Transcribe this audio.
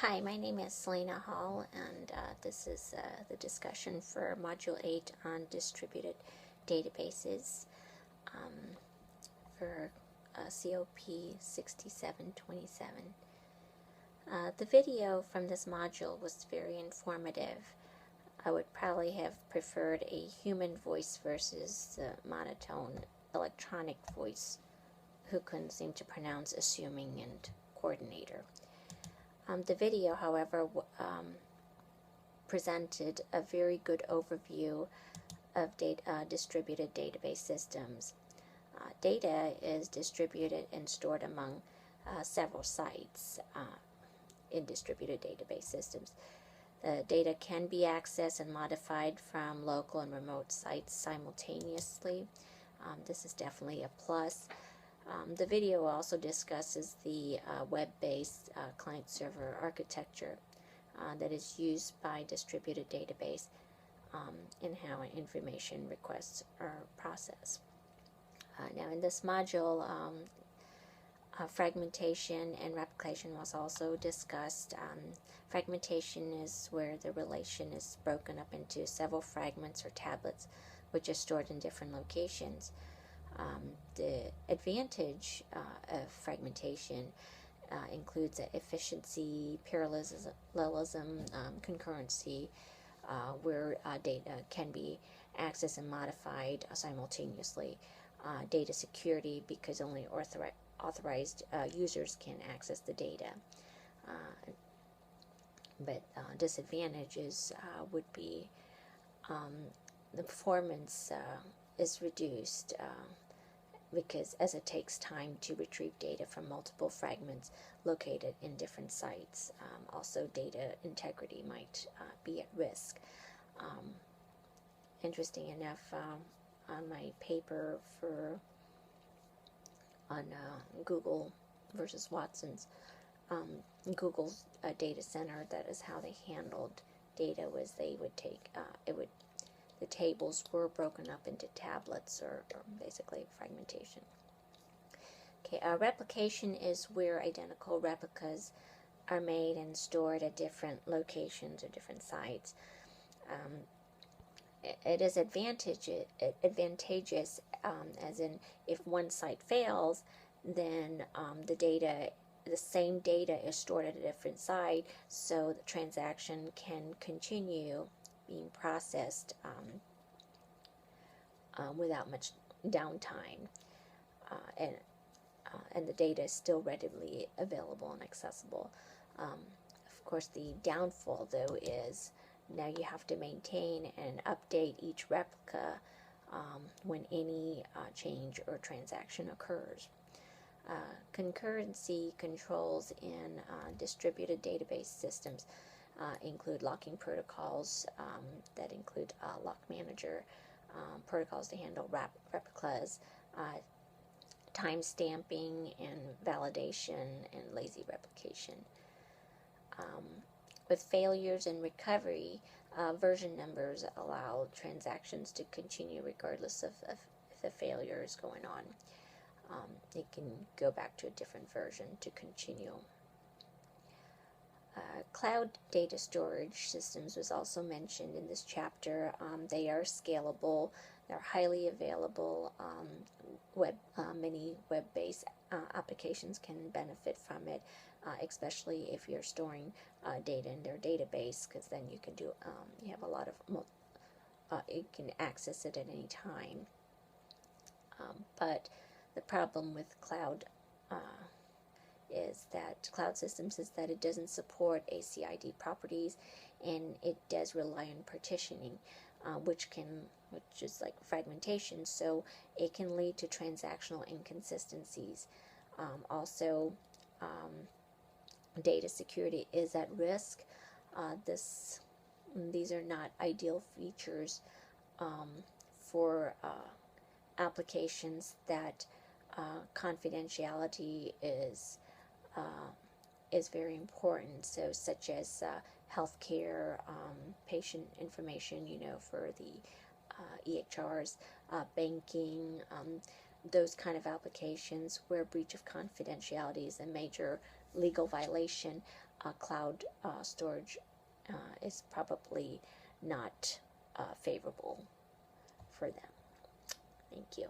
Hi, my name is Selena Hall, and this is the discussion for Module 8 on distributed databases for COP6727. The video from this module was very informative. I would probably have preferred a human voice versus the monotone electronic voice who couldn't seem to pronounce assuming and coordinator. The video, however, presented a very good overview of distributed database systems. Data is distributed and stored among several sites in distributed database systems. The data can be accessed and modified from local and remote sites simultaneously. This is definitely a plus. The video also discusses the web-based client-server architecture that is used by distributed database and how information requests are processed. Now in this module, fragmentation and replication was also discussed. Fragmentation is where the relation is broken up into several fragments or tablets which are stored in different locations. The advantage of fragmentation includes efficiency, parallelism, concurrency, where data can be accessed and modified simultaneously. Data security, because only authorized users can access the data. But disadvantages would be the performance is reduced because as it takes time to retrieve data from multiple fragments located in different sites. Also, data integrity might be at risk. Interesting enough, on my paper on Google versus Watson's, Google's data center, that is how they handled data, was they would take the tables were broken up into tablets, or basically fragmentation. Okay, replication is where identical replicas are made and stored at different locations or different sites. It is advantageous, as in if one site fails, then the same data is stored at a different site, so the transaction can continue being processed without much downtime, and the data is still readily available and accessible. Of course, the downfall, though, is now you have to maintain and update each replica when any change or transaction occurs. Concurrency controls in distributed database systems include locking protocols that include lock manager, protocols to handle replicas, time stamping and validation, and lazy replication. With failures and recovery, version numbers allow transactions to continue regardless of if the failure is going on. It can go back to a different version to continue. Cloud data storage systems was also mentioned in this chapter. They are scalable, they're highly available. Many web-based applications can benefit from it, especially if you're storing data in their database, because then you can do you have a lot of you can access it at any time. But the problem with cloud cloud systems is that it doesn't support ACID properties, and it does rely on partitioning, which is like fragmentation, so it can lead to transactional inconsistencies. Also, data security is at risk. These are not ideal features for applications that confidentiality is very important. So, such as healthcare, patient information, for the EHRs, banking, those kind of applications where breach of confidentiality is a major legal violation, cloud storage is probably not favorable for them. Thank you.